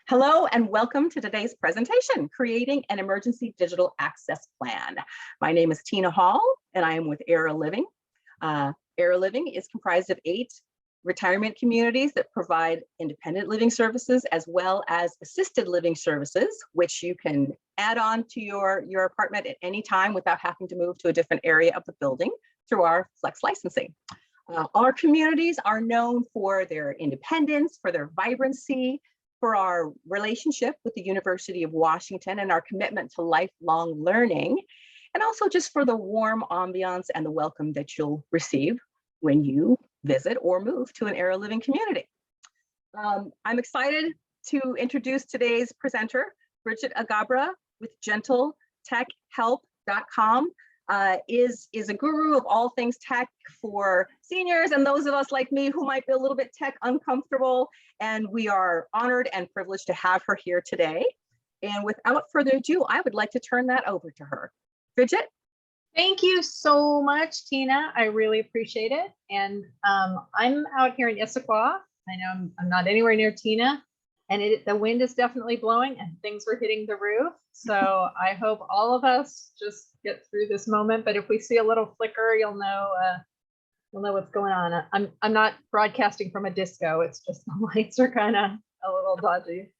Hello and welcome to today's presentation, Creating an Emergency Digital Access Plan. My name is Tina Hall and I am with Era Living. Era Living is comprised of 8 retirement communities that provide independent living services as well as assisted living services, which you can add on to your apartment at any time without having to move to a different area of the building through our flex licensing. Our communities are known for their independence, for their vibrancy, for our relationship with the University of Washington and our commitment to lifelong learning, and also just for the warm ambiance and the welcome that you'll receive when you visit or move to an Era Living community. I'm excited to introduce today's presenter, Bridget Agabra with GentleTechHelp.com. Is a guru of all things tech for seniors and those of us like me who might be a little bit tech uncomfortable. And we are honored and privileged to have her here today. And without further ado, I would like to turn that over to her. Bridget? Thank you so much, Tina. I really appreciate it. And I'm out here in Issaquah. I know I'm not anywhere near Tina, and the wind is definitely blowing and things are hitting the roof. So I hope all of us just get through this moment. But if we see a little flicker, you'll know what's going on. I'm not broadcasting from a disco. It's just the lights are kind of a little dodgy.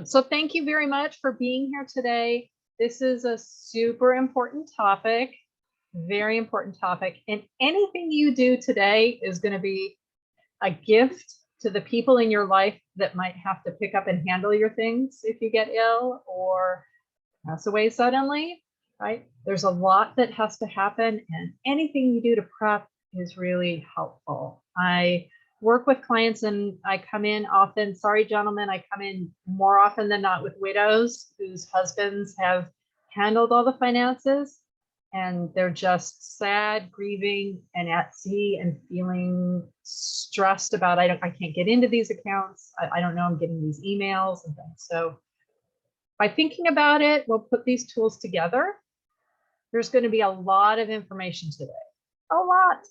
So thank you very much for being here today. This is a super important topic, very important topic. And anything you do today is going to be a gift to the people in your life that might have to pick up and handle your things if you get ill or pass away suddenly, right? There's a lot that has to happen, and anything you do to prep is really helpful. I work with clients and I come in often, sorry gentlemen, I come in more often than not with widows whose husbands have handled all the finances and they're just sad, grieving, and at sea and feeling stressed about, I can't get into these accounts. I don't know, I'm getting these emails and things. So by thinking about it, we'll put these tools together. There's going to be a lot of information today, a lot,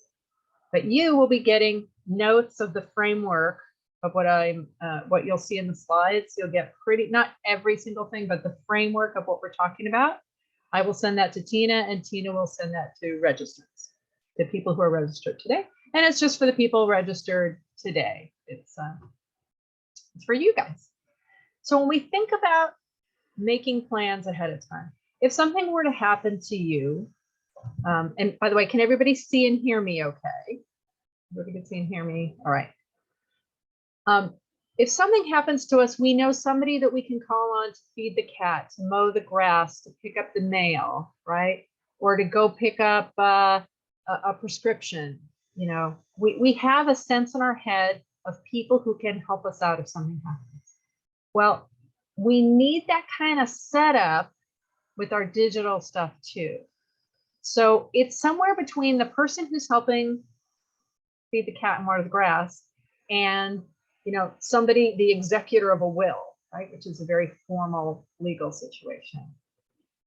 but you will be getting notes of the framework of what you'll see in the slides. You'll get not every single thing, but the framework of what we're talking about. I will send that to Tina, and Tina will send that to registrants, the people who are registered today. And it's just for the people registered today. It's for you guys. So when we think about making plans ahead of time, if something were to happen to you, and by the way, can everybody see and hear me okay? Everybody can see and hear me? All right. If something happens to us, we know somebody that we can call on to feed the cat, to mow the grass, to pick up the mail, right? Or to go pick up a prescription. You know, we have a sense in our head of people who can help us out if something happens. Well, we need that kind of setup with our digital stuff too. So it's somewhere between the person who's helping feed the cat and water the grass and somebody, the executor of a will, right? Which is a very formal legal situation.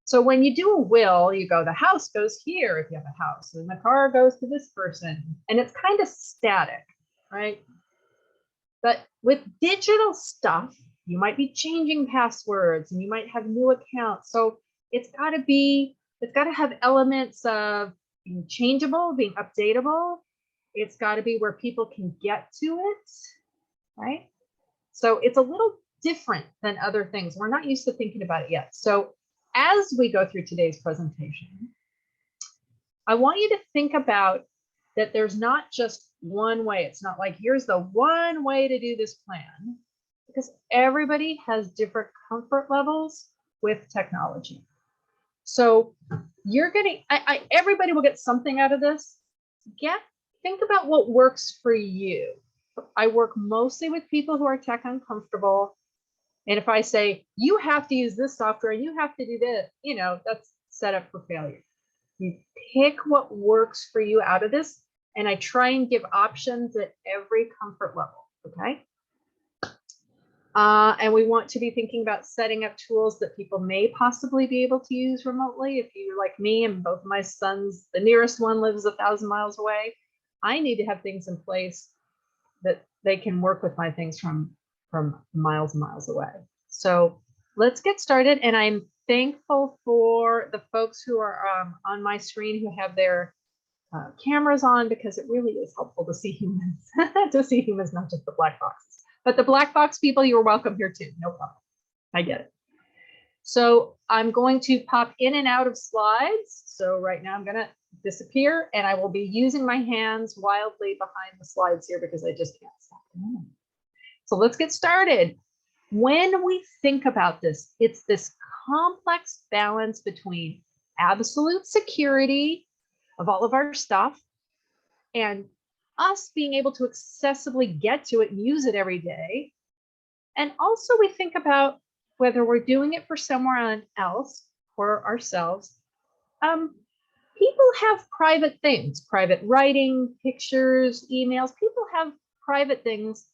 So when you do a will, you go, the house goes here if you have a house, and the car goes to this person, and it's kind of static, right? But with digital stuff, you might be changing passwords and you might have new accounts. So it's got to have elements of being changeable, being updatable. It's got to be where people can get to it. Right? So it's a little different than other things. We're not used to thinking about it yet. So as we go through today's presentation, I want you to think about that there's not just one way. It's not like, here's the one way to do this plan, because everybody has different comfort levels with technology. So you're getting, everybody will get something out of this. Think about what works for you. I work mostly with people who are tech uncomfortable. And if I say, you have to use this software, you have to do this, that's set up for failure. You pick what works for you out of this. And I try and give options at every comfort level, okay? And we want to be thinking about setting up tools that people may possibly be able to use remotely. If you're like me and both my sons, the nearest one lives 1,000 miles away, I need to have things in place that they can work with my things from from miles and miles away. So let's get started. And I'm thankful for the folks who are on my screen who have their cameras on, because it really is helpful to see humans, to see humans, not just the black boxes. But the black box people, you're welcome here too. No problem. I get it. So I'm going to pop in and out of slides. So right now I'm going to disappear, and I will be using my hands wildly behind the slides here because I just can't stop. So let's get started. When we think about this, it's this complex balance between absolute security of all of our stuff and us being able to accessibly get to it and use it every day. And also we think about whether we're doing it for someone else or ourselves. People have private things, private writing, pictures, emails. People have private things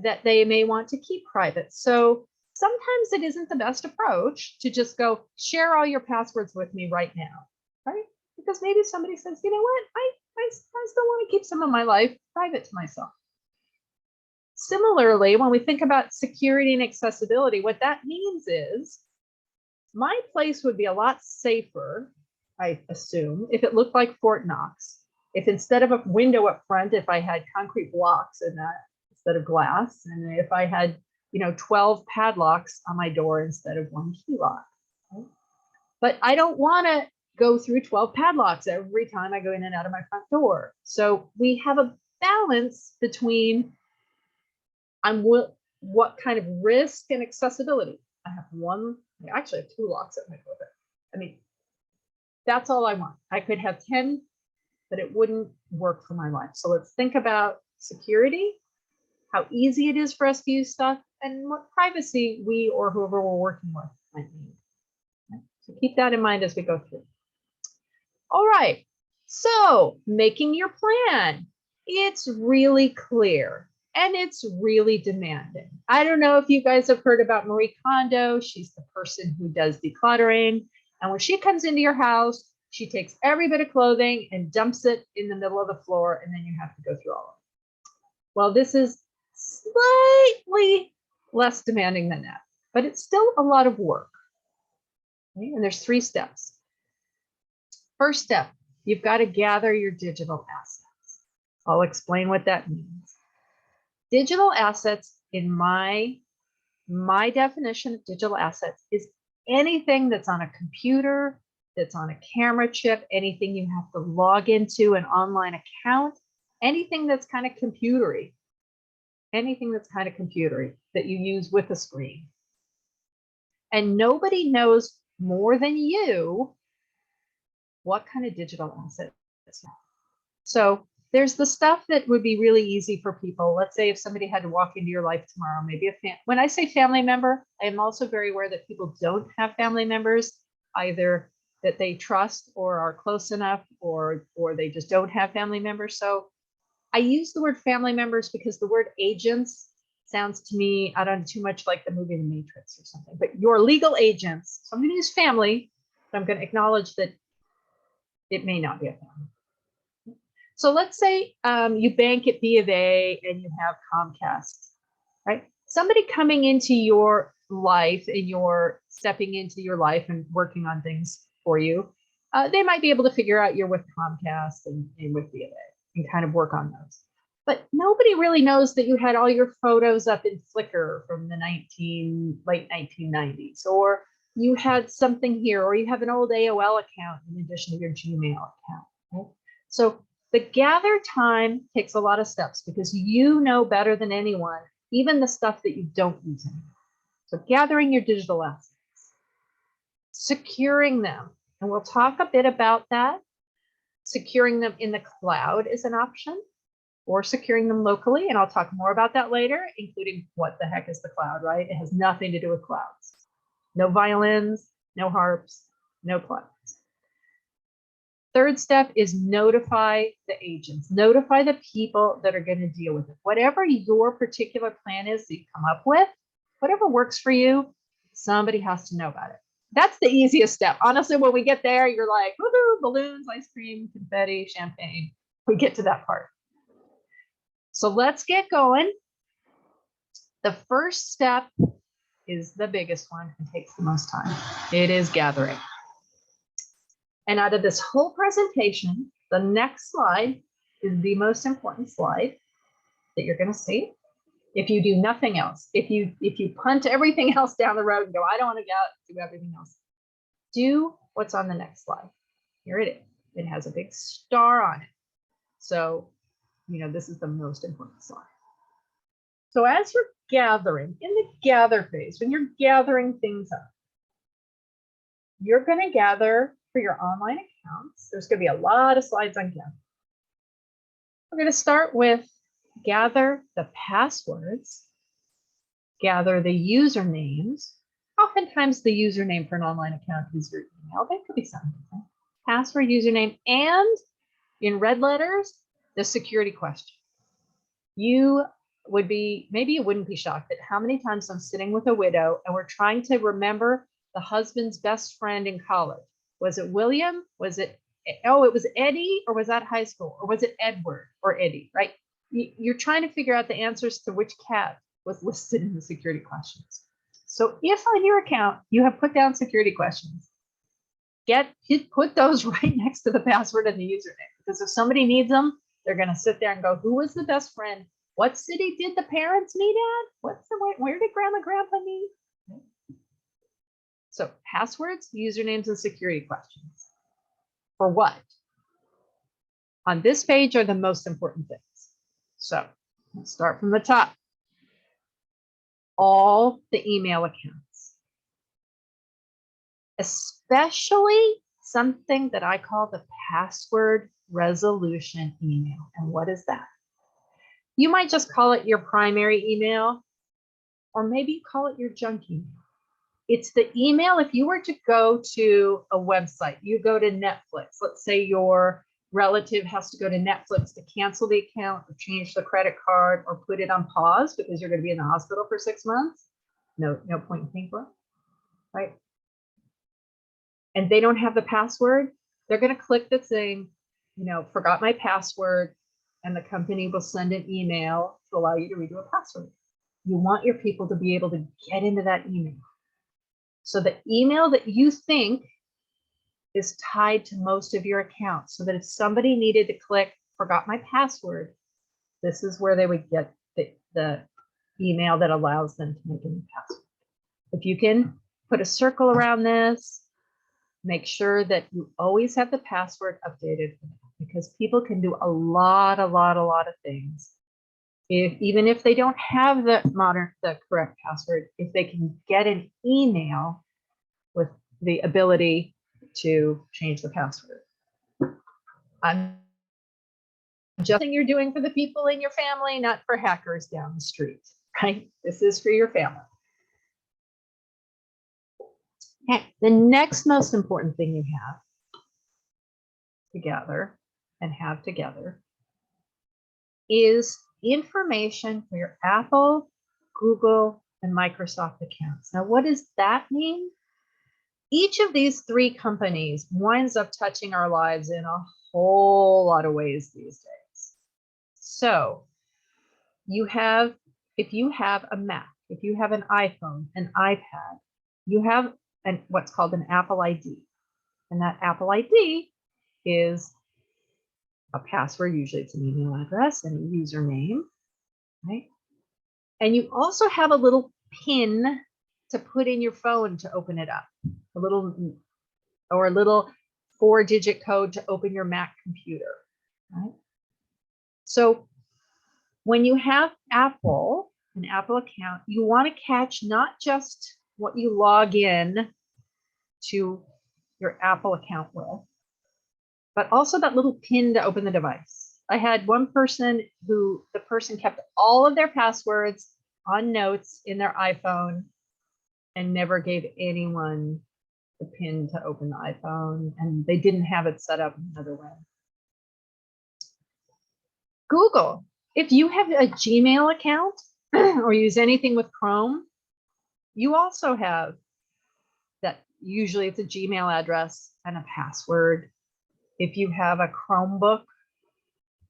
that they may want to keep private. So sometimes it isn't the best approach to just go share all your passwords with me right now, right? Because maybe somebody says, you know what, I still want to keep some of my life private to myself. Similarly, when we think about security and accessibility, what that means is my place would be a lot safer, I assume, if it looked like Fort Knox. If instead of a window up front, if I had concrete blocks in that instead of glass, and if I had, 12 padlocks on my door instead of one key lock. Right? But I don't want to go through 12 padlocks every time I go in and out of my front door. So we have a balance between what kind of risk and accessibility. I have one, I actually have 2 locks at my door. I mean, that's all I want. I could have 10, but it wouldn't work for my life. So let's think about security, how easy it is for us to use stuff, and what privacy we or whoever we're working with might need. Okay? So keep that in mind as we go through. All right, so making your plan. It's really clear and it's really demanding. I don't know if you guys have heard about Marie Kondo. She's the person who does decluttering. And when she comes into your house, she takes every bit of clothing and dumps it in the middle of the floor, and then you have to go through all of it. Well, this is slightly less demanding than that, but it's still a lot of work. Okay? And there's 3 steps. First step, you've got to gather your digital assets. I'll explain what that means. Digital assets, in my definition of digital assets, is anything that's on a computer, that's on a camera chip, anything you have to log into an online account, anything that's kind of computery, that you use with a screen. And nobody knows more than you what kind of digital asset it's not. So there's the stuff that would be really easy for people. Let's say if somebody had to walk into your life tomorrow, maybe when I say family member, I am also very aware that people don't have family members, either that they trust or are close enough, or they just don't have family members. So I use the word family members because the word agents sounds to me, I don't know, too much like the movie The Matrix or something, but your legal agents. So I'm going to use family, but I'm going to acknowledge that it may not be a family. So let's say you bank at B of A and you have Comcast, right? Somebody coming into your life and you're stepping into your life and working on things for you, they might be able to figure out you're with Comcast and with B of A and kind of work on those. But nobody really knows that you had all your photos up in Flickr from the late 1990s, or you had something here, or you have an old AOL account in addition to your Gmail account. Right? So the gather time takes a lot of steps because you know better than anyone, even the stuff that you don't use anymore. So gathering your digital assets, securing them, and we'll talk a bit about that. Securing them in the cloud is an option, or securing them locally, and I'll talk more about that later, including what the heck is the cloud, right? It has nothing to do with clouds. No violins, no harps, no clouds. Third step is notify the agents, notify the people that are going to deal with it. Whatever your particular plan is that you come up with, whatever works for you, somebody has to know about it. That's the easiest step. Honestly, when we get there, you're like, woohoo, balloons, ice cream, confetti, champagne. We get to that part. So let's get going. The first step is the biggest one and takes the most time. It is gathering. And out of this whole presentation, the next slide is the most important slide that you're going to see. If you do nothing else, if you punt everything else down the road and go, I don't want to do everything else, do what's on the next slide. Here it is. It has a big star on it. So, this is the most important slide. So as you're gathering, in the gather phase, when you're gathering things up, you're going to gather for your online accounts. There's going to be a lot of slides on gather. We're going to start with gather the passwords, gather the usernames. Oftentimes the username for an online account is your email. That could be something different. Password, username, and in red letters, the security question. You would be, maybe you wouldn't be shocked at how many times I'm sitting with a widow and we're trying to remember the husband's best friend in college. Was it William? Was it, oh, it was Eddie, or was that high school? Or was it Edward or Eddie, right? You're trying to figure out the answers to which cat was listed in the security questions. So if on your account you have put down security questions, put those right next to the password and the username, because if somebody needs them, they're going to sit there and go, who was the best friend? What city did the parents meet at? Where did grandma, grandpa meet? So passwords, usernames, and security questions. For what? On this page are the most important things. So let's start from the top. All the email accounts, especially something that I call the password resolution email. And what is that? You might just call it your primary email, or maybe you call it your junk email. It's the email. If you were to go to a website, you go to Netflix, let's say your relative has to go to Netflix to cancel the account or change the credit card or put it on pause because you're going to be in the hospital for 6 months. No point in paying for it, right? And they don't have the password. They're going to click the thing, forgot my password, and the company will send an email to allow you to redo a password. You want your people to be able to get into that email. So the email that you think is tied to most of your accounts, so that if somebody needed to click forgot my password, this is where they would get the email that allows them to make a new password. If you can put a circle around this, make sure that you always have the password updated, because people can do a lot of things. Even if they don't have the correct password, if they can get an email with the ability to change the password. I'm just saying you're doing for the people in your family, not for hackers down the street, right? This is for your family. Okay, the next most important thing you have together and have together is information for your Apple, Google, and Microsoft accounts. Now, what does that mean? Each of these three companies winds up touching our lives in a whole lot of ways these days. So if you have a Mac, if you have an iPhone, an iPad, you have what's called an Apple ID. And that Apple ID is a password, usually it's an email address and a username, right? And you also have a little PIN to put in your phone to open it up, a little 4-digit code to open your Mac computer, right? So when you have Apple, an Apple account, you want to catch not just what you log in to your Apple account with, but also that little PIN to open the device. I had one person who the person kept all of their passwords on notes in their iPhone and never gave anyone the PIN to open the iPhone, and they didn't have it set up another way. Google, if you have a Gmail account or use anything with Chrome, you also have that. Usually it's a Gmail address and a password. If you have a Chromebook,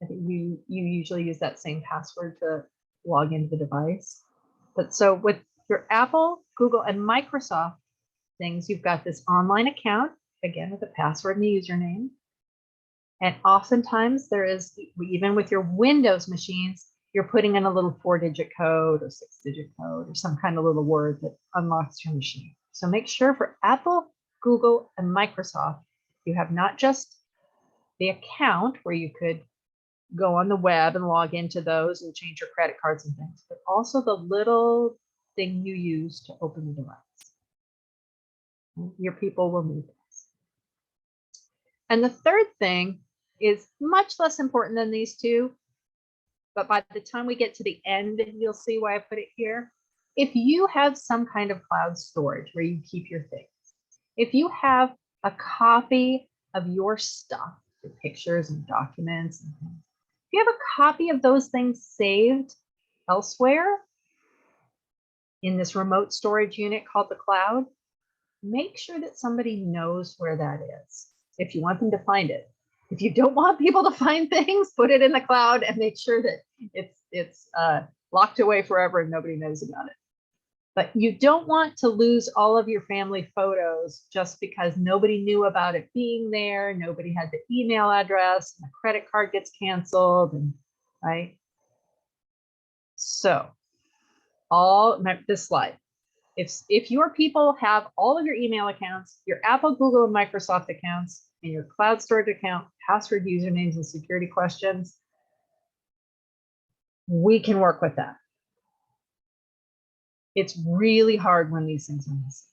I think you usually use that same password to log into the device. But so with your Apple, Google, and Microsoft things, you've got this online account, again, with a password and a username. And oftentimes there is, even with your Windows machines, you're putting in a little 4-digit code or 6-digit code or some kind of little word that unlocks your machine. So make sure for Apple, Google, and Microsoft, you have not just the account where you could go on the web and log into those and change your credit cards and things, but also the little thing you use to open the device. Your people will need this. And the third thing is much less important than these two, but by the time we get to the end, you'll see why I put it here. If you have some kind of cloud storage where you keep your things, if you have a copy of your stuff, your pictures and documents and things, if you have a copy of those things saved elsewhere in this remote storage unit called the cloud, make sure that somebody knows where that is if you want them to find it. If you don't want people to find things, put it in the cloud and make sure that it's locked away forever and nobody knows about it. But you don't want to lose all of your family photos just because nobody knew about it being there, nobody had the email address, and the credit card gets canceled, and right? So this slide. If your people have all of your email accounts, your Apple, Google, and Microsoft accounts, and your cloud storage account, password, usernames, and security questions, we can work with that. It's really hard when these things are missing,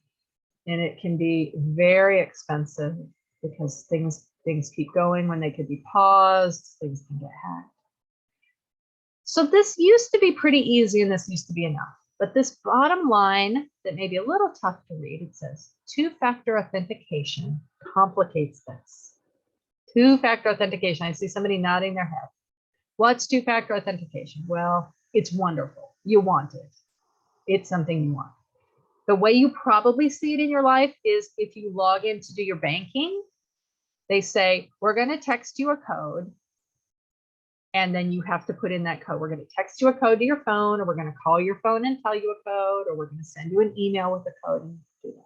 and it can be very expensive because things keep going when they could be paused, things can get hacked. So this used to be pretty easy and this used to be enough. But this bottom line that may be a little tough to read, it says two-factor authentication complicates this. Two-factor authentication. I see somebody nodding their head. What's two-factor authentication? Well, it's wonderful. You want it. It's something you want. The way you probably see it in your life is if you log in to do your banking, they say, we're going to text you a code. And then you have to put in that code. We're going to text you a code to your phone, or we're going to call your phone and tell you a code, or we're going to send you an email with a code and do that.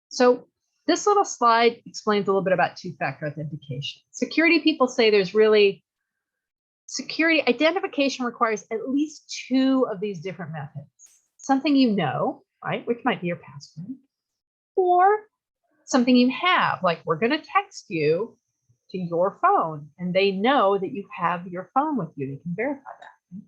So this little slide explains a little bit about two-factor authentication. Security people say there's really security identification requires at least two of these different methods. Something you know, right, which might be your password, or something you have, like we're going to text you to your phone and they know that you have your phone with you. They can verify that.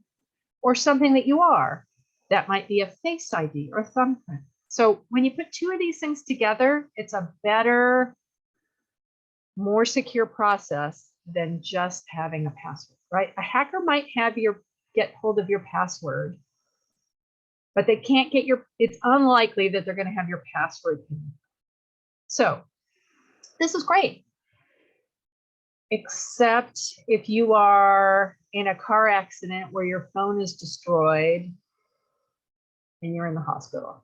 Or something that you are. That might be a Face ID or a thumbprint. So when you put two of these things together, it's a better, more secure process than just having a password, right? A hacker might have get hold of your password, but they can't get it's unlikely that they're going to have your password. So this is great. Except if you are in a car accident where your phone is destroyed and you're in the hospital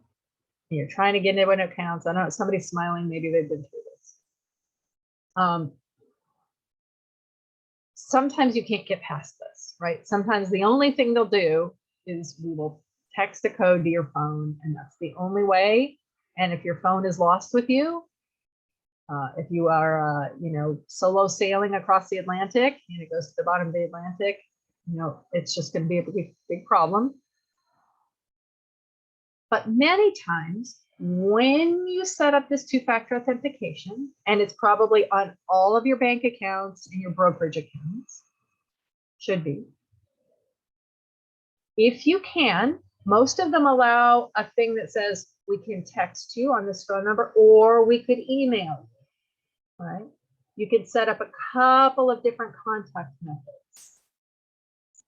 and you're trying to get into an account. I don't know, somebody's smiling, maybe they've been through this. Sometimes you can't get past this, right? Sometimes the only thing they'll do is we will text a code to your phone, and that's the only way. And if your phone is lost with you, if you are, solo sailing across the Atlantic and it goes to the bottom of the Atlantic, it's just going to be a big problem. But many times when you set up this two-factor authentication, and it's probably on all of your bank accounts and your brokerage accounts, should be. If you can, most of them allow a thing that says we can text you on this phone number, or we could email you. Right? You can set up a couple of different contact methods.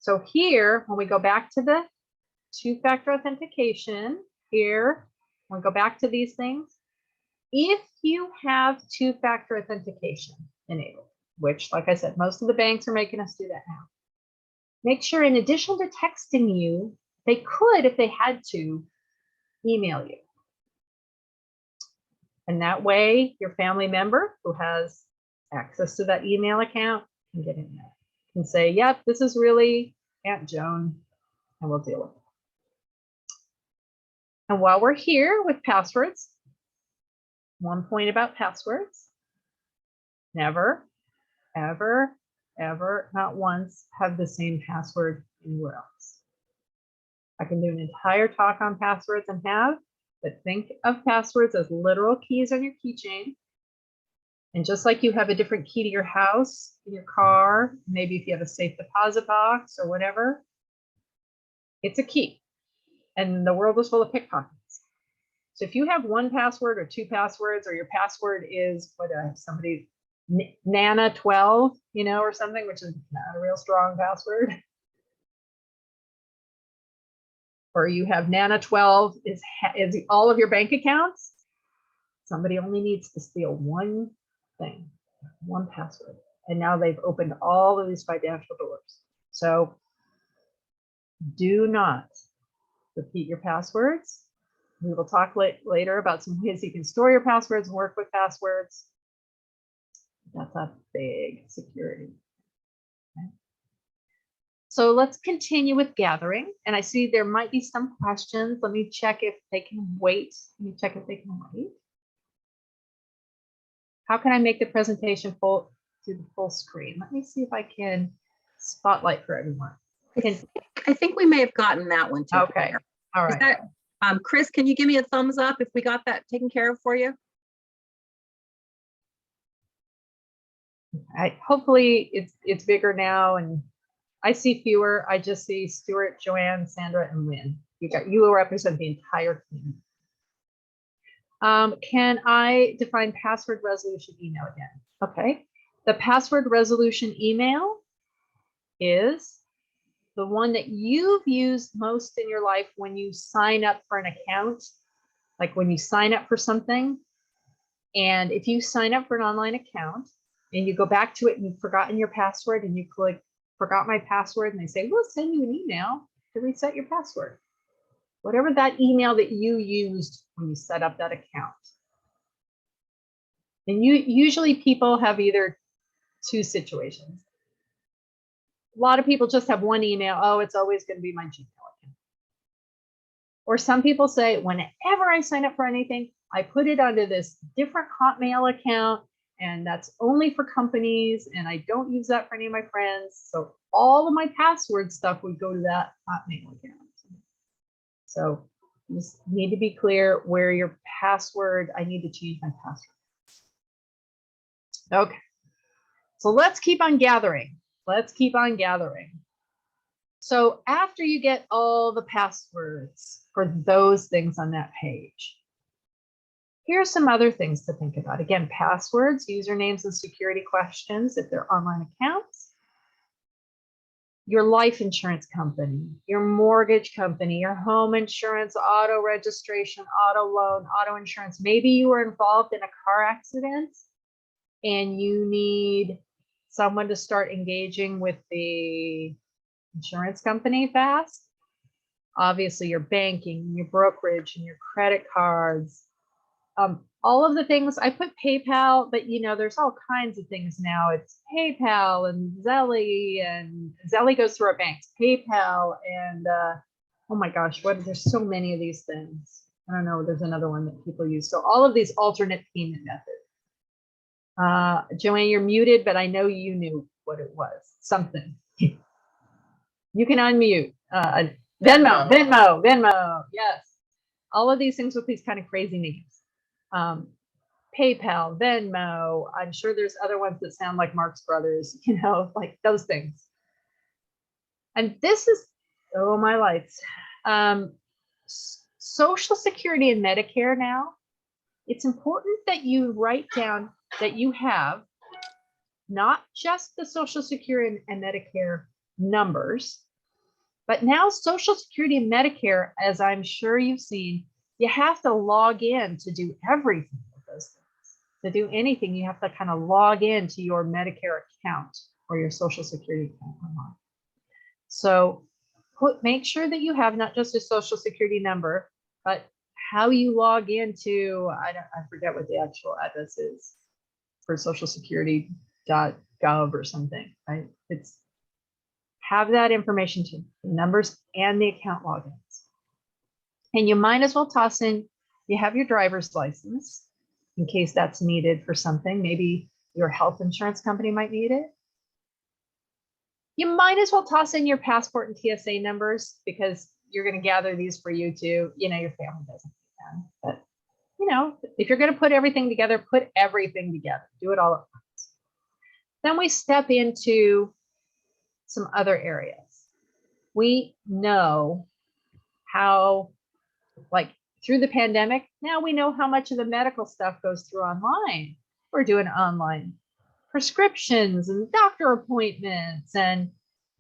So here, when we go back to the two-factor authentication, here, when we go back to these things, if you have two-factor authentication enabled, which, like I said, most of the banks are making us do that now, make sure in addition to texting you, they could, if they had to, email you. And that way, your family member who has access to that email account can get in there. Can say, yep, this is really Aunt Joan, and we'll deal with it. And while we're here with passwords, one point about passwords, never, ever, ever, not once, have the same password anywhere else. I can do an entire talk on passwords and have, but think of passwords as literal keys on your keychain. And just like you have a different key to your house, in your car, maybe if you have a safe deposit box or whatever, it's a key. And the world is full of pickpockets. So if you have one password or two passwords, or your password is somebody Nana 12, or something, which is not a real strong password. Or you have Nana 12 is all of your bank accounts. Somebody only needs to steal one thing, one password. And now they've opened all of these financial doors. So do not repeat your passwords. We will talk later about some ways you can store your passwords and work with passwords. That's a big security. Okay. So let's continue with gathering. And I see there might be some questions. Let me check if they can wait. How can I make the presentation to the full screen? Let me see if I can spotlight for everyone. I think we may have gotten that one taken Okay. care of. All Is right. that, Chris, can you give me a thumbs up if we got that taken care of for you? Hopefully it's bigger now, and I see fewer. I just see Stuart, Joanne, Sandra, and Lynn. You will represent the entire team. Can I define password resolution email again? Okay. The password resolution email is the one that you've used most in your life when you sign up for an account, like when you sign up for something. And if you sign up for an online account and you go back to it and you've forgotten your password and you click forgot my password, and they say, we'll send you an email to reset your password. Whatever that email that you used when you set up that account. And usually people have either two situations. A lot of people just have one email. Oh, it's always going to be my Gmail account. Or some people say, whenever I sign up for anything, I put it onto this different Hotmail account, and that's only for companies, and I don't use that for any of my friends. So all of my password stuff would go to that Hotmail account. So you just need to be clear where your password, I need to change my password. Okay, so let's keep on gathering. Let's keep on gathering. So after you get all the passwords for those things on that page, here's some other things to think about. Again, passwords, usernames, and security questions if they're online accounts. Your life insurance company, your mortgage company, your home insurance, auto registration, auto loan, auto insurance. Maybe you were involved in a car accident and you need someone to start engaging with the insurance company fast. Obviously, your banking, your brokerage, and your credit cards. All of the things, I put PayPal, but there's all kinds of things now. It's PayPal and Zelly goes through our banks, PayPal, and oh my gosh, there's so many of these things. I don't know, there's another one that people use. So all of these alternate payment methods. Joanne, you're muted, but I know you knew what it was. Something. You can unmute. Venmo. Yes. All of these things with these kind of crazy names. PayPal, Venmo. I'm sure there's other ones that sound like Marx Brothers, like those things. And this is, oh my lights. Social Security and Medicare now, it's important that you write down that you have not just the Social Security and Medicare numbers, but now Social Security and Medicare, as I'm sure you've seen, you have to log in to do everything with those things. To do anything, you have to kind of log into your Medicare account or your Social Security account online. So make sure that you have not just a Social Security number, but how you log into, I forget what the actual address is for Social Security.gov or something, right? Have that information too, the numbers and the account logins. And you might as well toss in, you have your driver's license in case that's needed for something. Maybe your health insurance company might need it. You might as well toss in your passport and TSA numbers because you're going to gather these for you too. You know, your family doesn't need them. But, you know, if you're going to put everything together, put everything together. Do it all at once. Then we step into some other areas. We know how, like through the pandemic, now we know how much of the medical stuff goes through online. We're doing online prescriptions and doctor appointments, and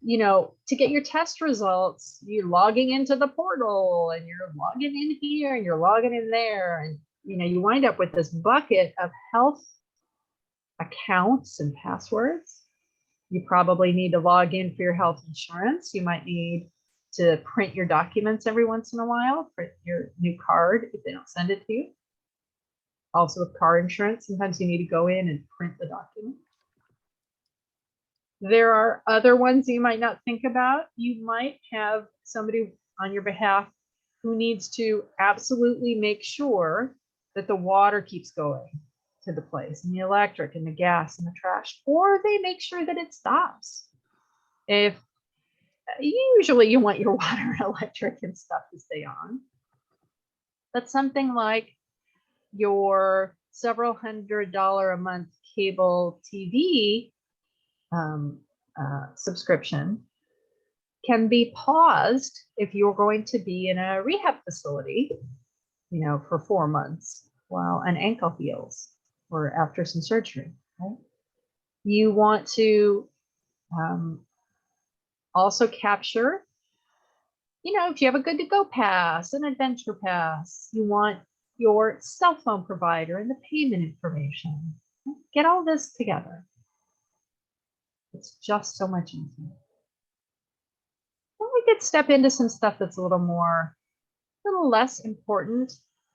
you know, to get your test results, you're logging into the portal and you're logging in here and you're logging in there, and you know, you wind up with this bucket of health accounts and passwords. You probably need to log in for your health insurance. You might need to print your documents every once in a while, print your new card if they don't send it to you. Also with car insurance, sometimes you need to go in and print the document. There are other ones you might not think about. You might have somebody on your behalf who needs to absolutely make sure that the water keeps going to the place, and the electric and the gas and the trash, or they make sure that it stops. If usually you want your water and electric and stuff to stay on, but something like your several $100 a month cable TV subscription can be paused if you're going to be in a rehab facility, you know, for 4 months while an ankle heals or after some surgery. Right? You want to also capture, you know, if you have a good to go pass, an adventure pass, you want your cell phone provider and the payment information. Get all this together. It's just so much easier. Then we could step into some stuff that's a little less important,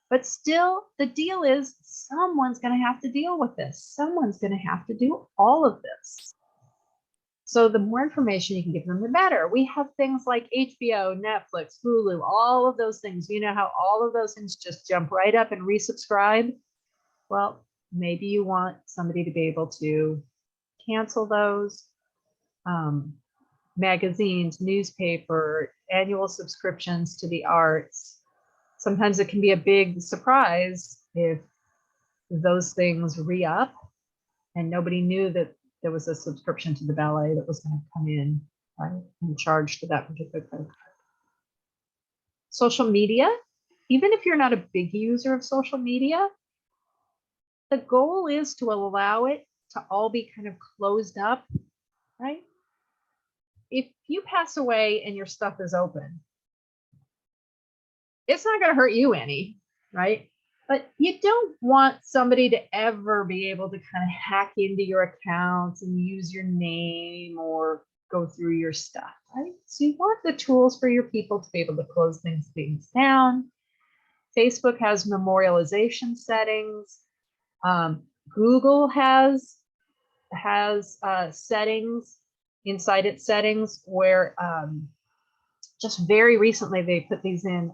but still the deal is someone's going to have to deal with this. Someone's going to have to do all of this. So the more information you can give them, the better. We have things like HBO, Netflix, Hulu, all of those things. You know how all of those things just jump right up and resubscribe? Well, maybe you want somebody to be able to cancel those. Magazines, newspaper, annual subscriptions to the arts. Sometimes it can be a big surprise if those things re-up and nobody knew that there was a subscription to the ballet that was going to come in, right, and charge to that particular credit card. Social media, even if you're not a big user of social media, the goal is to allow it to all be kind of closed up, right? If you pass away and your stuff is open, it's not going to hurt you any, right? But you don't want somebody to ever be able to kind of hack into your accounts and use your name or go through your stuff, right? So you want the tools for your people to be able to close things down. Facebook has memorialization settings. Google has settings inside its settings where just very recently they put these in.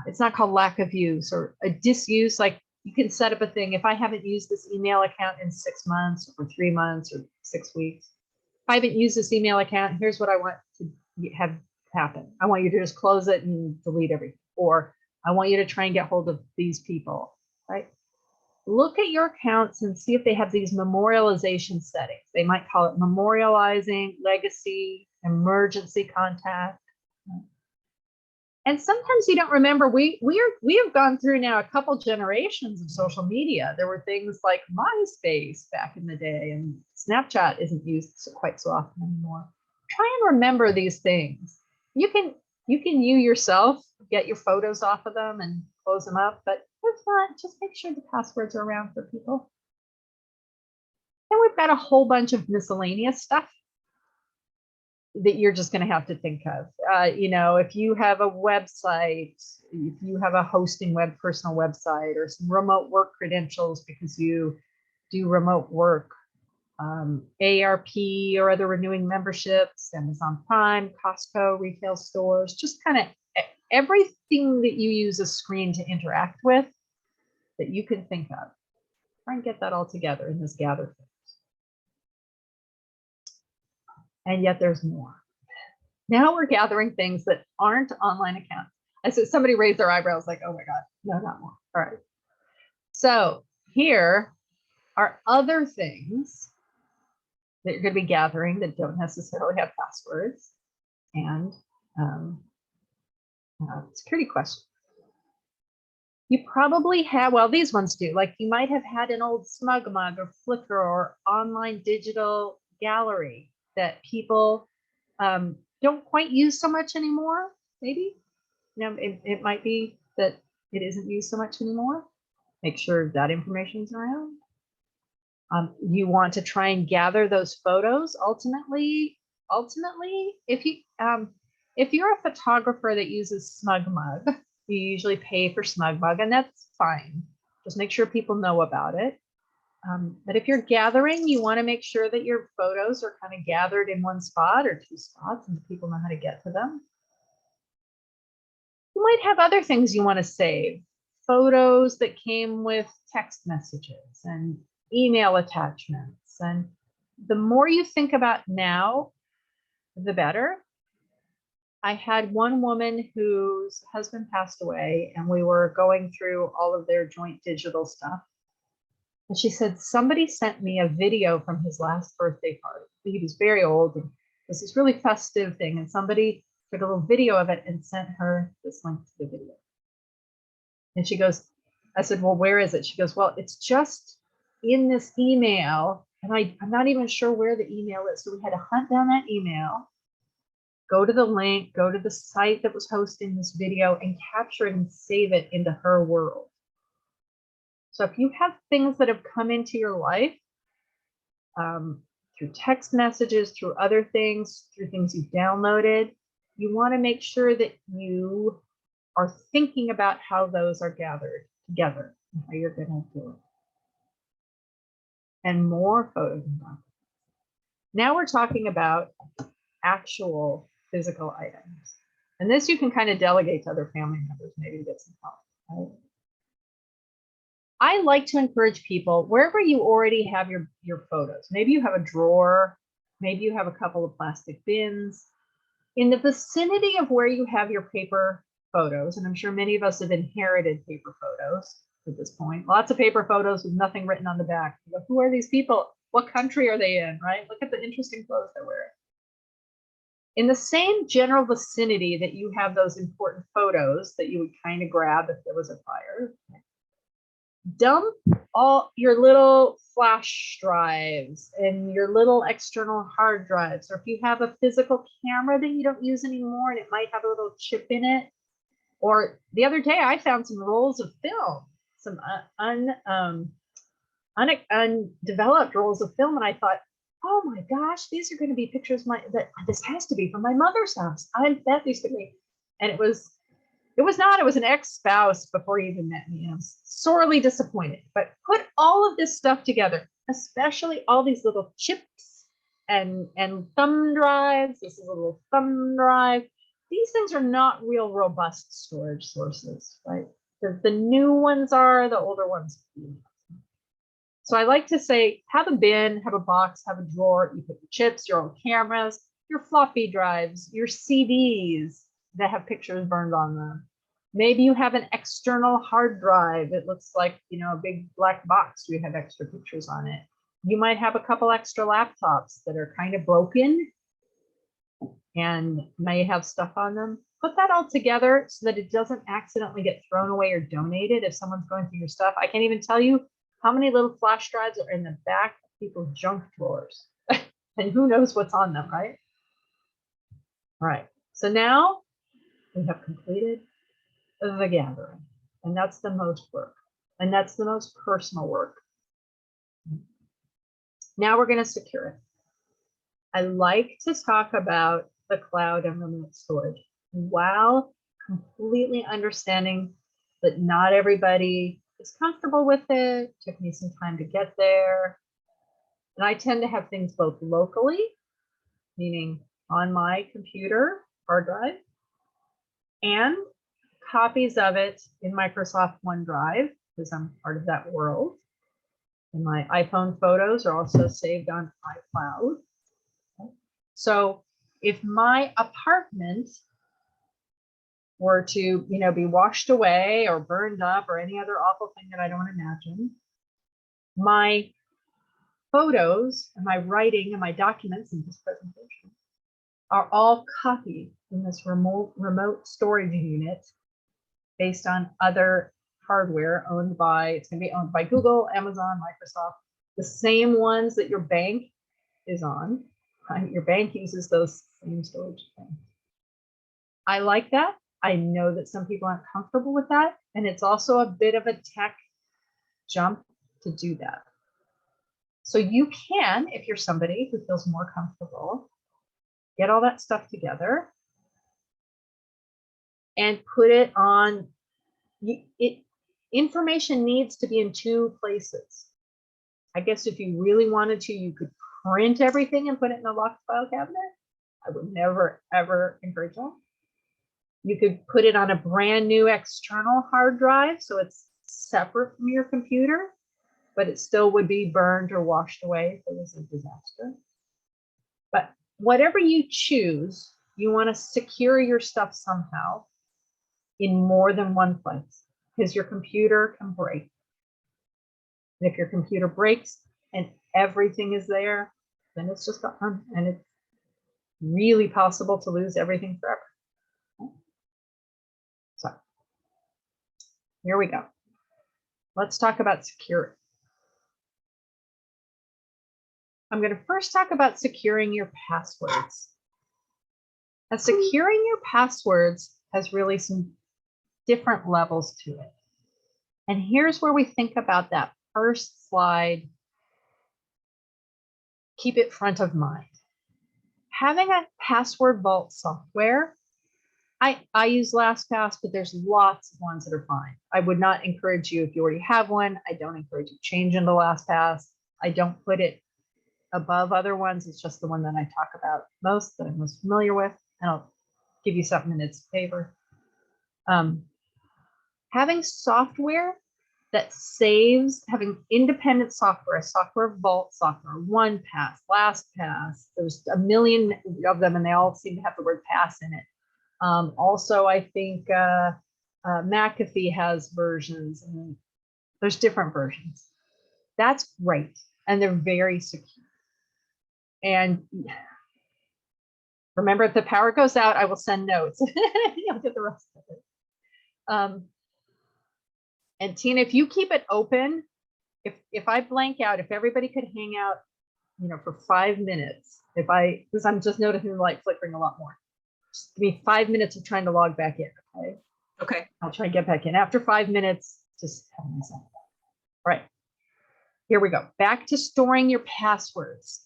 It's not called lack of use or a disuse. Like you can set up a thing. If I haven't used this email account in 6 months or 3 months or 6 weeks, if I haven't used this email account, here's what I want to have happen. I want you to just close it and delete everything. Or I want you to try and get hold of these people, right? Look at your accounts and see if they have these memorialization settings. They might call it memorializing, legacy, emergency contact. And sometimes you don't remember, we have gone through now a couple generations of social media. There were things like MySpace back in the day, and Snapchat isn't used quite so often anymore. Try and remember these things. You can you yourself get your photos off of them and close them up, but if not, just make sure the passwords are around for people. Then we've got a whole bunch of miscellaneous stuff that you're just going to have to think of. You know, if you have a website, if you have a hosting personal website, or some remote work credentials because you do remote work, ARP or other renewing memberships, Amazon Prime, Costco, retail stores, just kind of everything that you use a screen to interact with that you can think of. Try and get that all together in this gather phase. And yet there's more. Now we're gathering things that aren't online accounts. I said somebody raised their eyebrows like, oh my God, no, not more. All right. So here are other things that you're going to be gathering that don't necessarily have passwords and security questions. You probably have, well, these ones do, like you might have had an old SmugMug or Flickr or online digital gallery that people don't quite use so much anymore, maybe. You know, it might be that it isn't used so much anymore. Make sure that information's around. You want to try and gather those photos. Ultimately, if you're a photographer that uses SmugMug, you usually pay for SmugMug, and that's fine. Just make sure people know about it. But if you're gathering, you want to make sure that your photos are kind of gathered in one spot or two spots and people know how to get to them. You might have other things you want to save. Photos that came with text messages and email attachments. And the more you think about now, the better. I had one woman whose husband passed away and we were going through all of their joint digital stuff. And she said, somebody sent me a video from his last birthday party. He was very old and it was this really festive thing. And somebody took a little video of it and sent her this link to the video. And she goes, I said, well, where is it? She goes, well, it's just in this email. And I'm not even sure where the email is. So we had to hunt down that email, go to the link, go to the site that was hosting this video and capture it and save it into her world. So if you have things that have come into your life through text messages, through other things, through things you've downloaded, you want to make sure that you are thinking about how those are gathered together and how you're going to do it. And more photos and documents. Now we're talking about actual physical items. And this you can kind of delegate to other family members, maybe to get some help. Right? I like to encourage people, wherever you already have your photos, maybe you have a drawer, maybe you have a couple of plastic bins, in the vicinity of where you have your paper photos, and I'm sure many of us have inherited paper photos at this point, lots of paper photos with nothing written on the back. Who are these people? What country are they in, right? Look at the interesting clothes they're wearing. In the same general vicinity that you have those important photos that you would kind of grab if there was a fire, dump all your little flash drives and your little external hard drives, or if you have a physical camera that you don't use anymore and it might have a little chip in it. Or the other day I found some rolls of film, some undeveloped rolls of film, and I thought, oh my gosh, these are going to be pictures this has to be from my mother's house. I bet these could be. And it was not, it was an ex-spouse before he even met me. I was sorely disappointed, but put all of this stuff together, especially all these little chips and thumb drives. This is a little thumb drive. These things are not real robust storage sources, right? The new ones are, the older ones. So I like to say, have a bin, have a box, have a drawer. You put your chips, your old cameras, your floppy drives, your CDs that have pictures burned on them. Maybe you have an external hard drive. It looks like, you know, a big black box. You have extra pictures on it. You might have a couple extra laptops that are kind of broken and may have stuff on them. Put that all together so that it doesn't accidentally get thrown away or donated if someone's going through your stuff. I can't even tell you how many little flash drives are in the back of people's junk drawers. And who knows what's on them, right? All right, so now we have completed the gathering, and that's the most work, and that's the most personal work. Now we're going to secure it. I like to talk about the cloud and remote storage while completely understanding that not everybody is comfortable with it. It took me some time to get there. And I tend to have things both locally, meaning on my computer, hard drive, and copies of it in Microsoft OneDrive because I'm part of that world. And my iPhone photos are also saved on iCloud. So if my apartment were to, you know, be washed away or burned up or any other awful thing that I don't imagine, my photos and my writing and my documents in this presentation are all copied in this remote storage unit based on other hardware owned by, it's going to be owned by Google, Amazon, Microsoft, the same ones that your bank is on. Right? Your bank uses those same storage things. I like that. I know that some people aren't comfortable with that. And it's also a bit of a tech jump to do that. So you can, if you're somebody who feels more comfortable, get all that stuff together and put it on. Information needs to be in two places. I guess if you really wanted to, you could print everything and put it in a locked file cabinet. I would never, ever encourage that. You could put it on a brand new external hard drive, so it's separate from your computer, but it still would be burned or washed away if it was a disaster. But whatever you choose, you want to secure your stuff somehow in more than one place, because your computer can break. And if your computer breaks and everything is there, then it's just gone, and it's really possible to lose everything forever. So here we go. Let's talk about security. I'm going to first talk about securing your passwords. Now, securing your passwords has really some different levels to it. And here's where we think about that first slide. Keep it front of mind. Having a password vault software, I use LastPass, but there's lots of ones that are fine. I would not encourage you, if you already have one, I don't encourage you to change into LastPass. I don't put it above other ones. It's just the one that I talk about most, that I'm most familiar with, and I'll give you something in its favor. Having software that saves, having independent software, software vault software, OnePass, LastPass, there's a million of them and they all seem to have the word pass in it. Also, I think McAfee has versions, and there's different versions. That's great, and they're very secure. And remember, if the power goes out, I will send notes. You'll get the rest of it. And Tina, if you keep it open, if I blank out, if everybody could hang out, you know, for 5 minutes, because I'm just noticing the light flickering a lot more. Just give me 5 minutes of trying to log back in, okay? Okay. I'll try and get back in. After 5 minutes, just have myself. All right, here we go. Back to storing your passwords.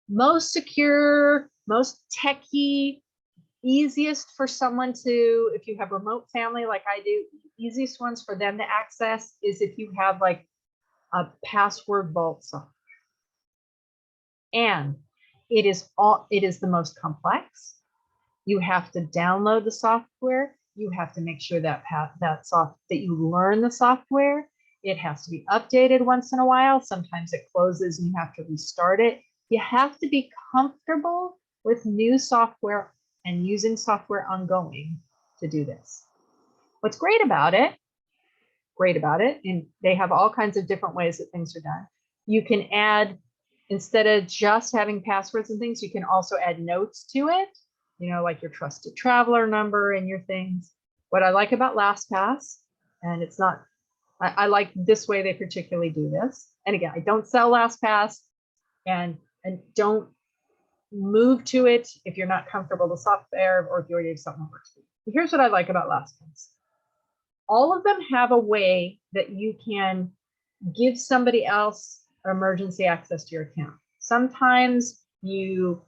Most secure, most techy, easiest for someone to, if you have remote family like I do, easiest ones for them to access is if you have like a password vault software. And it is the most complex. You have to download the software. You have to make sure that you learn the software. It has to be updated once in a while. Sometimes it closes and you have to restart it. You have to be comfortable with new software and using software ongoing to do this. What's great about it, and they have all kinds of different ways that things are done. You can add, instead of just having passwords and things, you can also add notes to it, you know, like your trusted traveler number and your things. What I like about LastPass, and it's not, I like this way they particularly do this. And again, I don't sell LastPass, and don't move to it if you're not comfortable with software or if you already have something that works for you. Here's what I like about LastPass. All of them have a way that you can give somebody else emergency access to your account. Sometimes you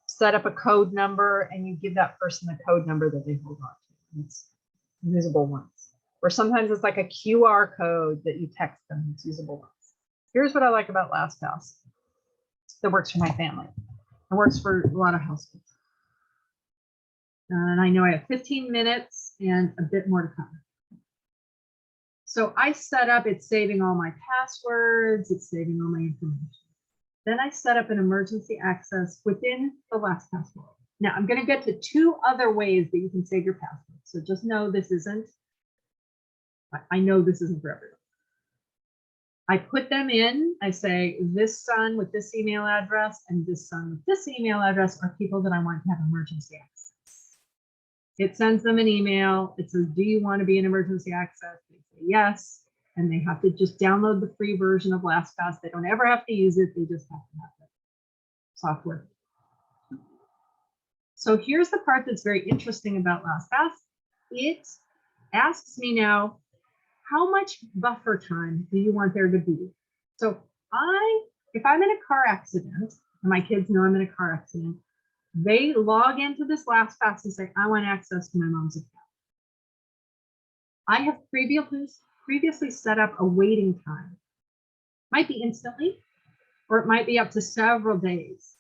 set up a code number and you give that person a code number that they hold on to. It's usable once. Or sometimes it's like a QR code that you text them. It's usable once. Here's what I like about LastPass that works for my family. It works for a lot of households. And I know I have 15 minutes and a bit more to come. So I set up, it's saving all my passwords, it's saving all my information. Then I set up an emergency access within the LastPass world. Now I'm going to get to 2 other ways that you can save your passwords. So just know this isn't, I know this isn't for everyone. I put them in, I say this son with this email address and this son with this email address are people that I want to have emergency access. It sends them an email. It says, do you want to be in emergency access? They say yes. And they have to just download the free version of LastPass. They don't ever have to use it. They just have to have the software. So here's the part that's very interesting about LastPass. It asks me now, how much buffer time do you want there to be? So if I'm in a car accident, and my kids know I'm in a car accident, they log into this LastPass and say, I want access to my mom's account. I have previously set up a waiting time. Might be instantly, or it might be up to several days.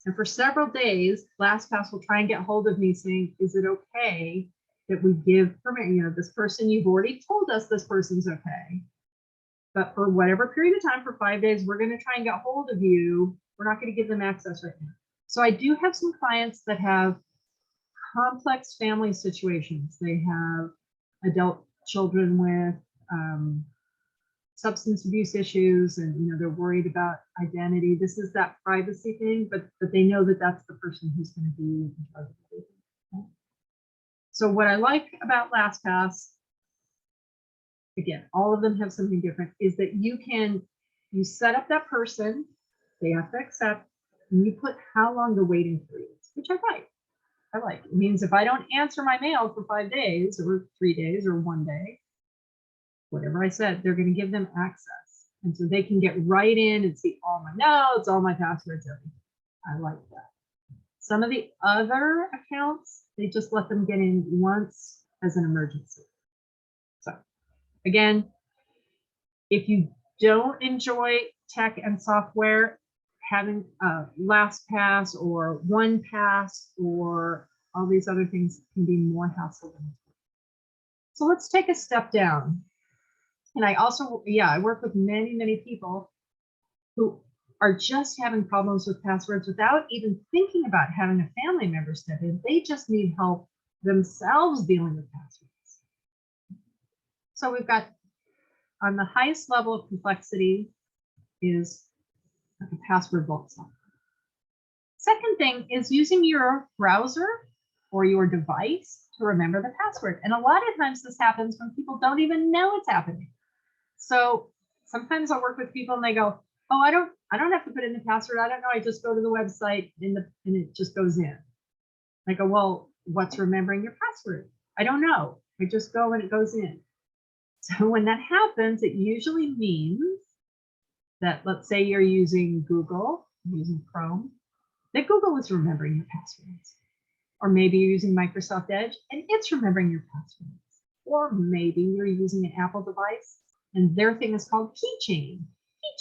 And for several days, LastPass will try and get hold of me saying, is it okay that we give permission? You know, this person, you've already told us this person's okay. But for whatever period of time, for 5 days, we're going to try and get hold of you. We're not going to give them access right now. So I do have some clients that have complex family situations. They have adult children with substance abuse issues, and they're worried about identity. This is that privacy thing, but they know that that's the person who's going to be in charge of everything. Okay? So what I like about LastPass, again, all of them have something different, is that you set up that person, they have to accept, and you put how long the waiting period is, which I like. It means if I don't answer my mail for 5 days or 3 days or 1 day, whatever I said, they're going to give them access. And so they can get right in and see all my notes, all my passwords, everything. I like that. Some of the other accounts, they just let them get in once as an emergency. So again, if you don't enjoy tech and software, having LastPass or OnePass or all these other things can be more hassle. So let's take a step down. And I also, I work with many, many people who are just having problems with passwords without even thinking about having a family member step in. They just need help themselves dealing with passwords. So we've got, on the highest level of complexity is the password vault software. Second thing is using your browser or your device to remember the password. And a lot of times this happens when people don't even know it's happening. So sometimes I'll work with people and they go, oh, I don't have to put in the password. I don't know. I just go to the website and it just goes in. I go, well, what's remembering your password? I don't know. I just go and it goes in. So when that happens, it usually means that, let's say you're using Google, using Chrome, that Google is remembering your passwords. Or maybe you're using Microsoft Edge and it's remembering your passwords. Or maybe you're using an Apple device and their thing is called Keychain.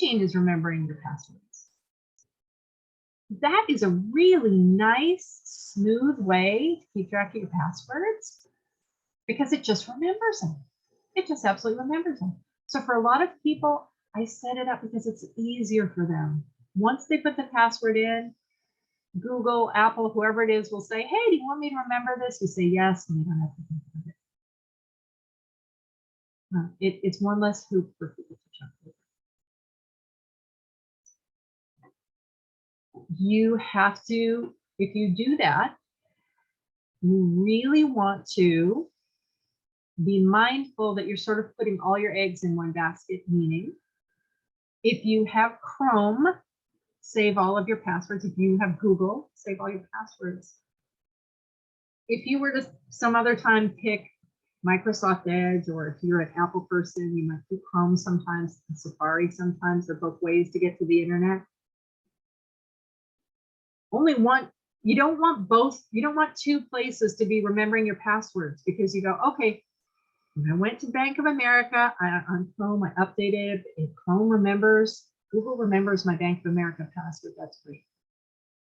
Keychain is remembering your passwords. That is a really nice, smooth way to keep track of your passwords because it just remembers them. It just absolutely remembers them. So for a lot of people, I set it up because it's easier for them. Once they put the password in, Google, Apple, whoever it is will say, hey, do you want me to remember this? You say yes, and you don't have to think about it. It's one less hoop for people to jump over. You have to, if you do that, you really want to be mindful that you're sort of putting all your eggs in one basket, meaning if you have Chrome, save all of your passwords. If you have Google, save all your passwords. If you were to some other time pick Microsoft Edge, or if you're an Apple person, you might do Chrome sometimes, and Safari sometimes. They're both ways to get to the internet. Only one, you don't want both, you don't want two places to be remembering your passwords because you go, okay, when I went to Bank of America on Chrome, I updated it. Chrome remembers, Google remembers my Bank of America password. That's great.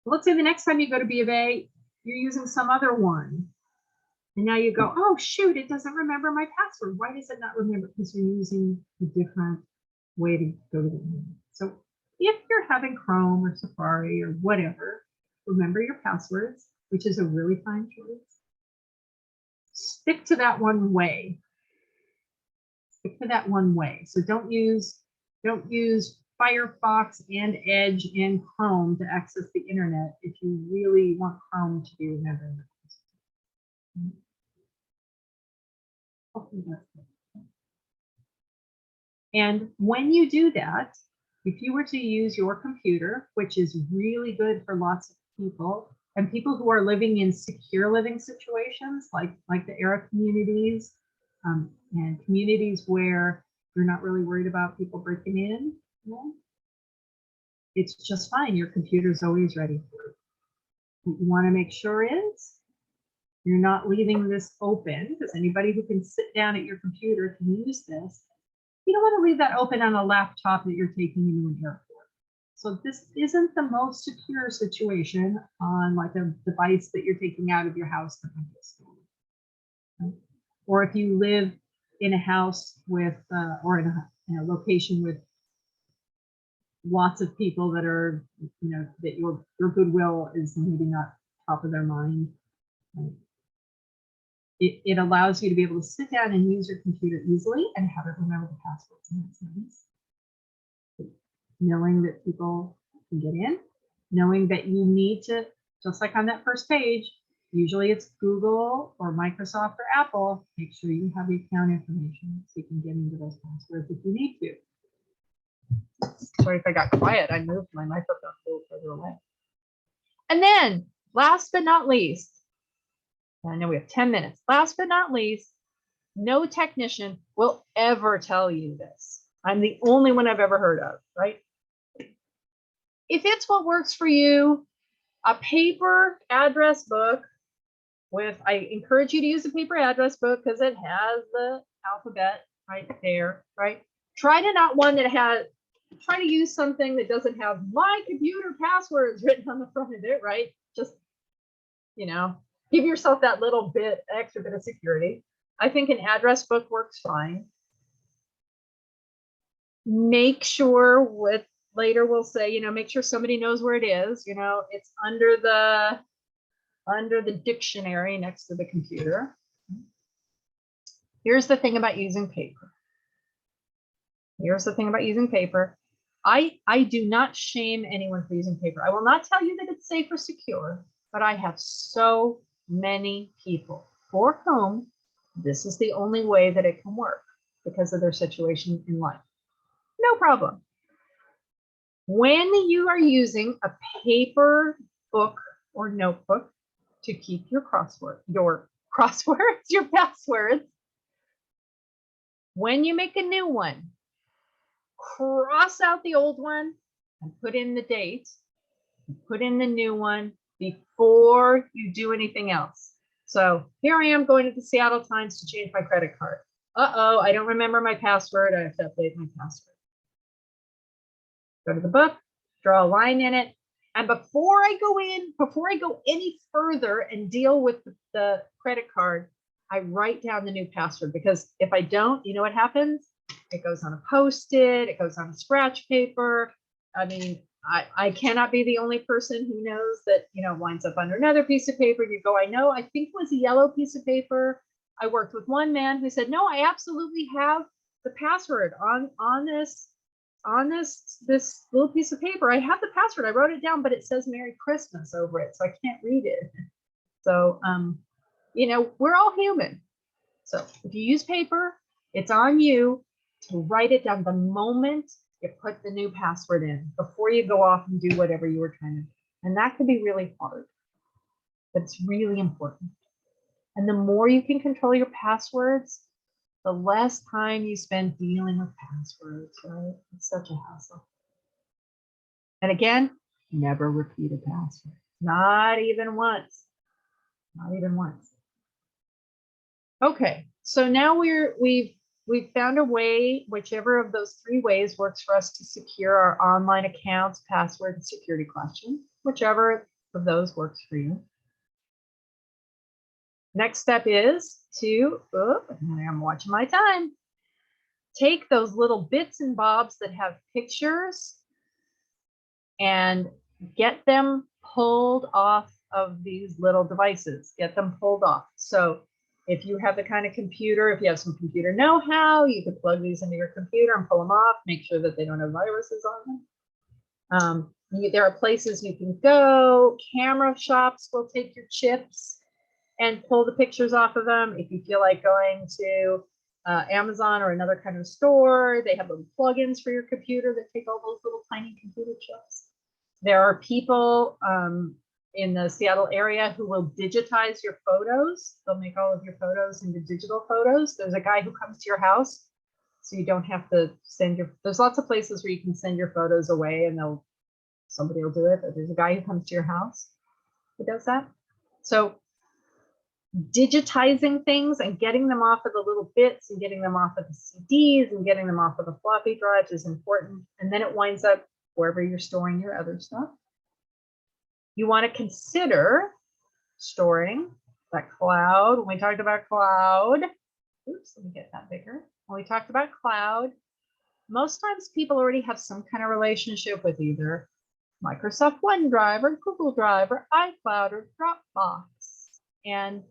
But let's say the next time you go to B of A, you're using some other one. You don't want to And now you go, oh, shoot, it doesn't remember my password. Why does it not remember? Because you're using a different way to go to the internet. So if you're having Chrome or Safari or whatever, remember your passwords, which is a really fine choice. Stick to that one way. Stick to that one way. So don't use Firefox and Edge and Chrome to access the internet if you really want Chrome to be remembering your password. And when you do that, if you were to use your computer, which is really good for lots of people, and people who are living in secure living situations, like the ERA communities, and communities where you're not really worried about people breaking in, well, it's just fine. Your computer is always ready for it. What you want to make sure is you're not leaving this open, because anybody who can sit down at your computer can use this. You don't want to leave that open on a laptop that you're taking into an airport. So this isn't the most secure situation on like a device that you're taking out of your house that might get stolen. Right? Or if you live in a house with, or in a location with lots of people that are, that your goodwill is maybe not top of their mind. Right? It allows you to be able to sit down and use your computer easily and have it remember the passwords. And that's nice. Knowing that people can get in, knowing that you need to, just like on that first page, usually it's Google or Microsoft or Apple, make sure you have the account information so you can get into those passwords if you need to. Sorry if I got quiet, I moved my microphone a little further away. And then last but not least, I know we have 10 minutes. Last but not least, no technician will ever tell you this. I'm the only one I've ever heard of, right? If it's what works for you, a paper address book with, I encourage you to use a paper address book because it has the alphabet right there, right? Try to use something that doesn't have my computer passwords written on the front of it, right? Just, give yourself that little extra bit of security. I think an address book works fine. Make sure later we'll say, make sure somebody knows where it is. It's under the dictionary next to the computer. Here's the thing about using paper. I do not shame anyone for using paper. I will not tell you that it's safe or secure, but I have so many people for whom this is the only way that it can work because of their situation in life. No problem. When you are using a paper book or notebook to keep your your passwords, when you make a new one, cross out the old one and put in the date, and put in the new one before you do anything else. So here I am going to the Seattle Times to change my credit card. Uh-oh, I don't remember my password. I have to update my password. Go to the book, draw a line in it. And before I go any further and deal with the credit card, I write down the new password, because if I don't, you know what happens? It goes on a Post-it, it goes on a scratch paper. I mean, I cannot be the only person who knows that, winds up under another piece of paper. You go, I think it was a yellow piece of paper. I worked with one man who said, no, I absolutely have the password on this little piece of paper. I have the password. I wrote it down, but it says Merry Christmas over it, so I can't read it. So, we're all human. So if you use paper, it's on you to write it down the moment you put the new password in, before you go off and do whatever you were trying to do. And that can be really hard, but it's really important. And the more you can control your passwords, the less time you spend dealing with passwords, right? It's such a hassle. And again, never repeat a password. Not even once. Not even once. Okay, so now we've found a way, whichever of those three ways works for us to secure our online accounts, password, and security questions, whichever of those works for you. Next step is to, I'm watching my time, take those little bits and bobs that have pictures and get them pulled off of these little devices, get them pulled off. So if you have the kind of computer, if you have some computer know-how, you could plug these into your computer and pull them off, make sure that they don't have viruses on them. There are places you can go, camera shops will take your chips and pull the pictures off of them. If you feel like going to Amazon or another kind of store, they have little plugins for your computer that take all those little tiny computer chips. There are people in the Seattle area who will digitize your photos. They'll make all of your photos into digital photos. There's a guy who comes to your house, so you don't have to send your, there's lots of places where you can send your photos away and somebody will do it, but there's a guy who comes to your house who does that. So digitizing things and getting them off of the little bits and getting them off of the CDs and getting them off of the floppy drives is important. And then it winds up wherever you're storing your other stuff. You want to consider storing that cloud. When we talked about cloud, oops, let me get that bigger. When we talked about cloud, most times people already have some kind of relationship with either Microsoft OneDrive or Google Drive or iCloud or Dropbox. And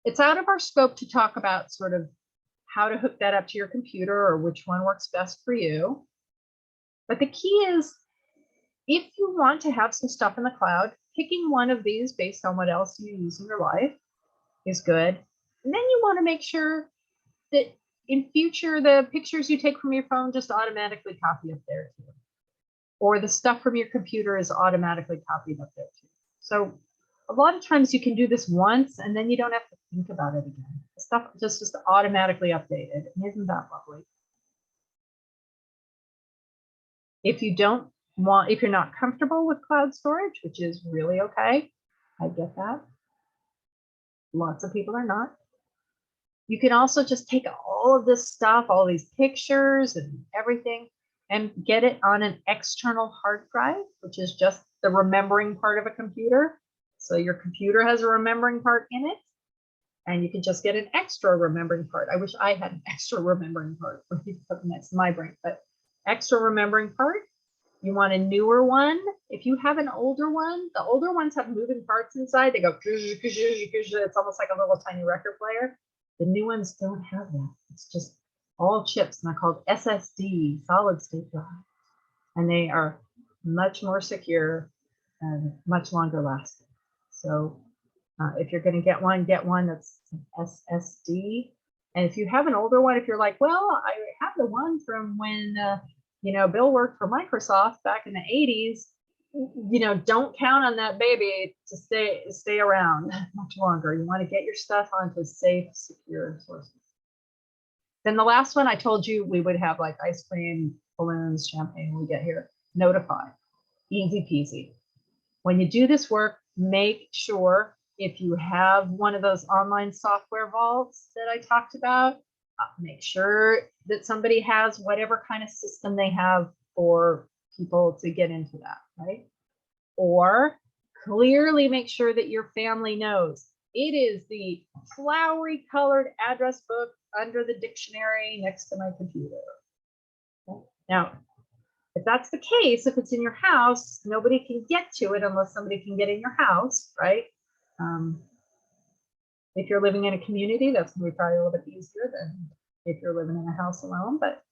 it's out of our scope to talk about sort of how to hook that up to your computer or which one works best for you. But the key is, if you want to have some stuff in the cloud, picking one of these based on what else you use in your life is good. And then you want to make sure that in future, the pictures you take from your phone just automatically copy up there too. Or the stuff from your computer is automatically copied up there too. So a lot of times you can do this once and then you don't have to think about it again. The stuff just automatically updated. And isn't that lovely? If you don't want, if you're not comfortable with cloud storage, which is really okay, I get that. Lots of people are not. You can also just take all of this stuff, all these pictures and everything, and get it on an external hard drive, which is just the remembering part of a computer. So your computer has a remembering part in it, and you can just get an extra remembering part. I wish I had an extra remembering part for something next to my brain, but extra remembering part. You want a newer one. If you have an older one, the older ones have moving parts inside. They go, it's almost like a little tiny record player. The new ones don't have that. It's just all chips, and they're called SSD, solid state drive. And they are much more secure and much longer lasting. So if you're going to get one that's SSD. And if you have an older one, if you're like, well, I have the one from when Bill worked for Microsoft back in the 80s, don't count on that baby to stay around much longer. You want to get your stuff onto safe, secure sources. Then the last one, I told you we would have like ice cream, balloons, champagne when we get here. Notify. Easy peasy. When you do this work, make sure if you have one of those online software vaults that I talked about, make sure that somebody has whatever kind of system they have for people to get into that, right? Or clearly make sure that your family knows it is the flowery colored address book under the dictionary next to my computer. Okay. Now, if that's the case, if it's in your house, nobody can get to it unless somebody can get in your house, right? If you're living in a community, that's going to be probably a little bit easier than if you're living in a house alone. But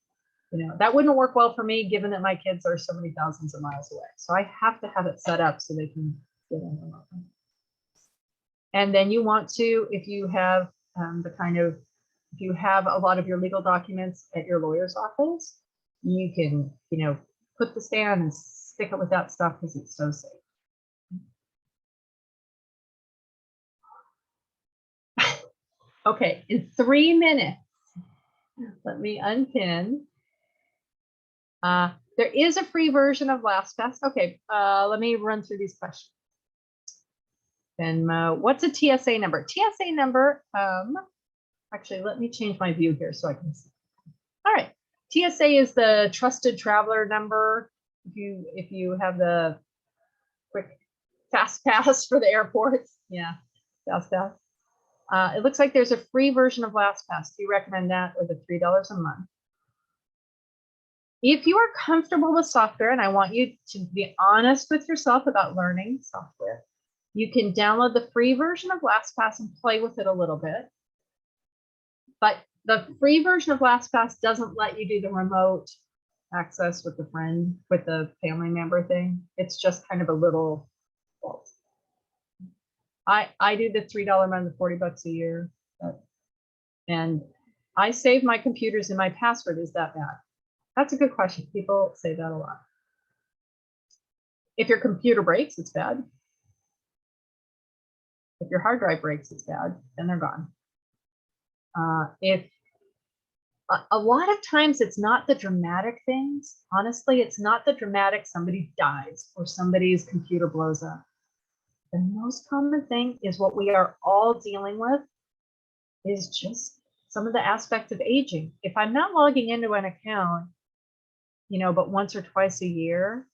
that wouldn't work well for me, given that my kids are so many thousands of miles away. So I have to have it set up so they can get in remotely. And then you want to, if you have if you have a lot of your legal documents at your lawyer's office, you can, put the stand and stick it with that stuff because it's so safe. Okay, in 3 minutes, let me unpin. There is a free version of LastPass. Okay, let me run through these questions. Then what's a TSA number? TSA number, actually, let me change my view here so I can see. All right, TSA is the trusted traveler number. If you have the quick fast pass for the airports, yeah, FastPass. It looks like there's a free version of LastPass. Do you recommend that or the $3 a month? If you are comfortable with software, and I want you to be honest with yourself about learning software, you can download the free version of LastPass and play with it a little bit. But the free version of LastPass doesn't let you do the remote access with the friend, with the family member thing. It's just kind of a little fault. I do the $3 a month, $40 a year. And I save my computers and my password. Is that bad? That's a good question. People say that a lot. If your computer breaks, it's bad. If your hard drive breaks, it's bad, then they're gone. If a lot of times it's not the dramatic things. Honestly, it's not the dramatic somebody dies or somebody's computer blows up. The most common thing is what we are all dealing with is just some of the aspects of aging. If I'm not logging into an account, but once or twice a year,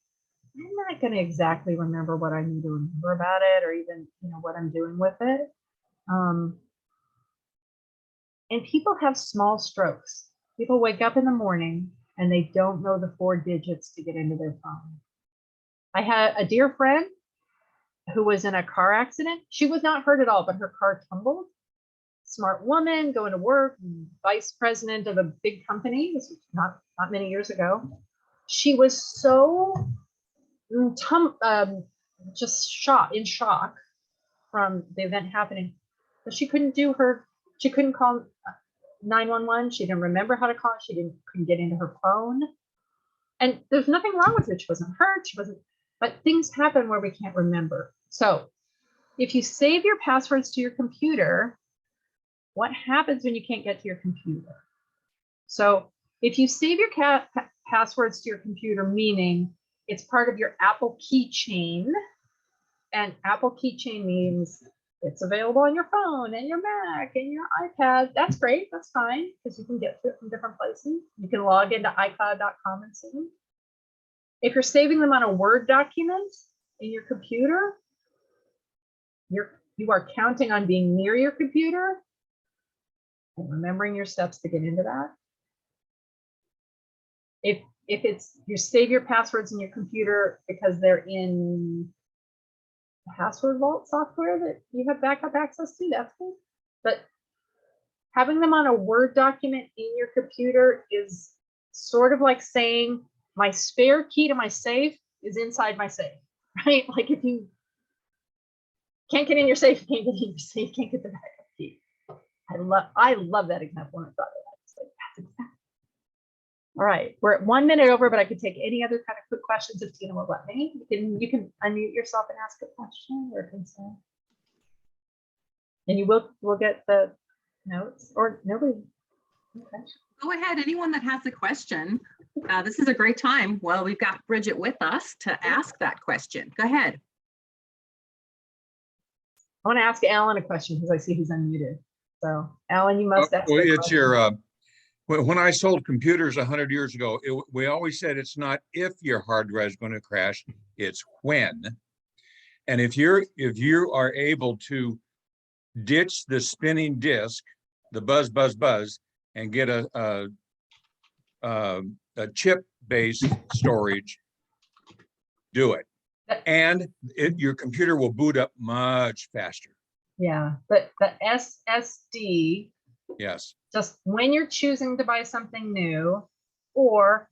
I'm not going to exactly remember what I need to remember about it or even, what I'm doing with it. And people have small strokes. People wake up in the morning and they don't know the 4 digits to get into their phone. I had a dear friend who was in a car accident. She was not hurt at all, but her car tumbled. Smart woman, going to work, vice president of a big company. This was not many years ago. She was so just in shock from the event happening, but she couldn't call 911. She didn't remember how to call it. She couldn't get into her phone. And there's nothing wrong with it. She wasn't hurt. But things happen where we can't remember. So if you save your passwords to your computer, what happens when you can't get to your computer? So if you save your passwords to your computer, meaning it's part of your Apple keychain, and Apple keychain means it's available on your phone and your Mac and your iPad. That's great. That's fine because you can get to it from different places. You can log into iCloud.com and see them. If you're saving them on a Word document in your computer, you are counting on being near your computer and remembering your steps to get into that. If you save your passwords in your computer because they're in Password Vault software that you have backup access to, that's good. But having them on a Word document in your computer is sort of like saying my spare key to my safe is inside my safe, right? Like if you can't get in your safe, you can't get in your safe, you can't get the backup key. I love that example when I thought of that. It's like, that's exactly. All right, we're at 1 minute over, but I could take any other kind of quick questions if Tina will let me. You can unmute yourself and ask a question or concern. And you will get the notes or nobody. Okay. Go ahead, anyone that has a question. This is a great time. Well, we've got Bridget with us to ask that question. Go ahead. I want to ask Alan a question because I see he's unmuted. So Alan, you must ask. Well, it's your, when I sold computers 100 years ago, we always said it's not if your hard drive is going to crash, it's when. And if you are able to ditch the spinning disk, the buzz, buzz, buzz, and get a chip-based storage, do it. And your computer will boot up much faster. Yeah, but the SSD. Yes. Just when you're choosing to buy something new, or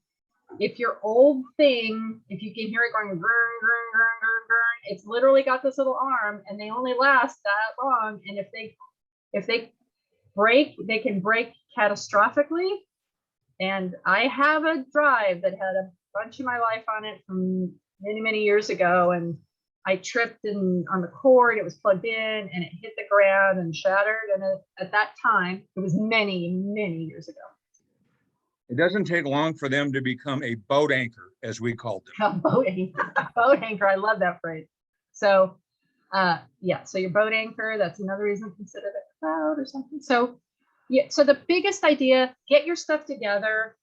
if your old thing, if you can hear it going, grr, grr, grr, grr, grr, it's literally got this little arm and they only last that long. And if they break, they can break catastrophically. And I have a drive that had a bunch of my life on it from many, many years ago. And I tripped on the cord, it was plugged in and it hit the ground and shattered. And at that time, it was many, many years ago. It doesn't take long for them to become a boat anchor, as we called them. Boat anchor, I love that phrase. So yeah, so your boat anchor, that's another reason to consider the cloud or something. So yeah, so the biggest idea, get your stuff together,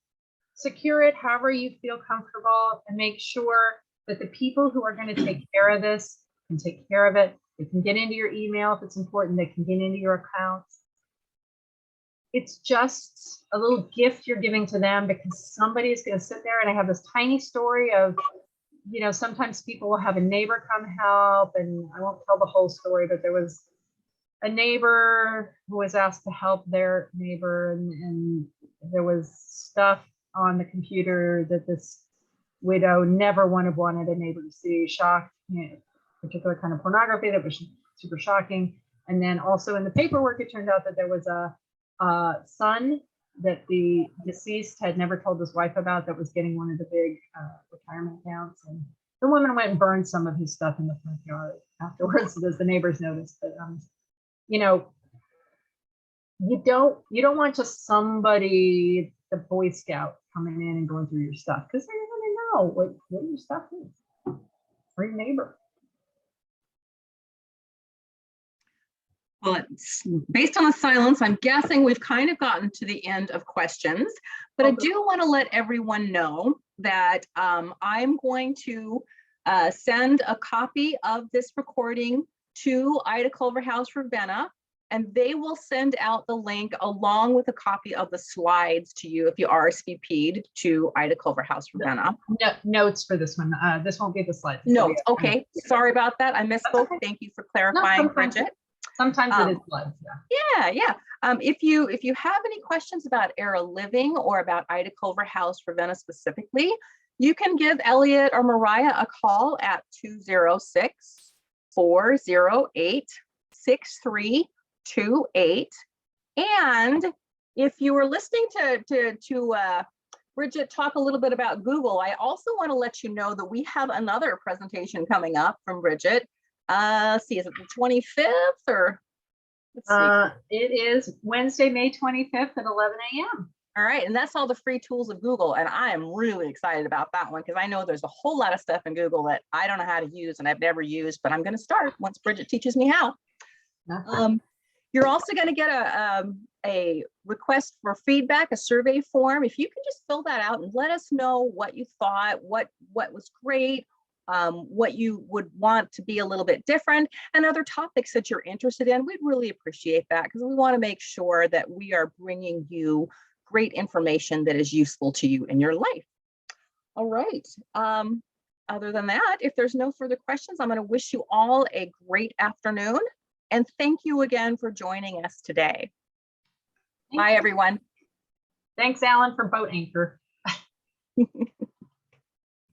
secure it however you feel comfortable, and make sure that the people who are going to take care of this can take care of it. They can get into your email if it's important. They can get into your accounts. It's just a little gift you're giving to them because somebody is going to sit there. And I have this tiny story of, you know, sometimes people will have a neighbor come help, and I won't tell the whole story, but there was a neighbor who was asked to help their neighbor, and there was stuff on the computer that this widow never would have wanted a neighbor to see. Shocked, you know, particular kind of pornography that was super shocking. And then also in the paperwork, it turned out that there was a son that the deceased had never told his wife about that was getting one of the big retirement accounts. And the woman went and burned some of his stuff in the front yard afterwards, as the neighbors noticed. But you know, you don't want just somebody, the Boy Scout, coming in and going through your stuff, because they're going to know what your stuff is, or your neighbor. Well, it's based on the silence, I'm guessing we've kind of gotten to the end of questions, but I do want to let everyone know that I'm going to send a copy of this recording to Ida Culverhouse Ravenna, and they will send out the link along with a copy of the slides to you if you RSVP'd to Ida Culverhouse Ravenna. No, notes for this one. This won't be the slides. Notes. Okay. Sorry about that. I misspoke. Okay. Thank you for clarifying, Bridget. Sometimes it is slides, yeah. Yeah. If you have any questions about Era Living or about Ida Culverhouse Ravenna specifically, you can give Elliot or Mariah a call at 206-408-6328. And if you were listening to Bridget talk a little bit about Google, I also want to let you know that we have another presentation coming up from Bridget. See, is it the 25th or? Let's see. It is Wednesday, May 25th at 11 a.m. All right, and that's all the free tools of Google, and I am really excited about that one because I know there's a whole lot of stuff in Google that I don't know how to use and I've never used, but I'm going to start once Bridget teaches me how. You're also going to get a request for feedback, a survey form. If you can just fill that out and let us know what you thought, what was great, what you would want to be a little bit different, and other topics that you're interested in. We'd really appreciate that because we want to make sure that we are bringing you great information that is useful to you in your life. All right. Other than that, if there's no further questions, I'm going to wish you all a great afternoon. And thank you again for joining us today. Bye, everyone. Thanks, Alan, for Boat Anchor.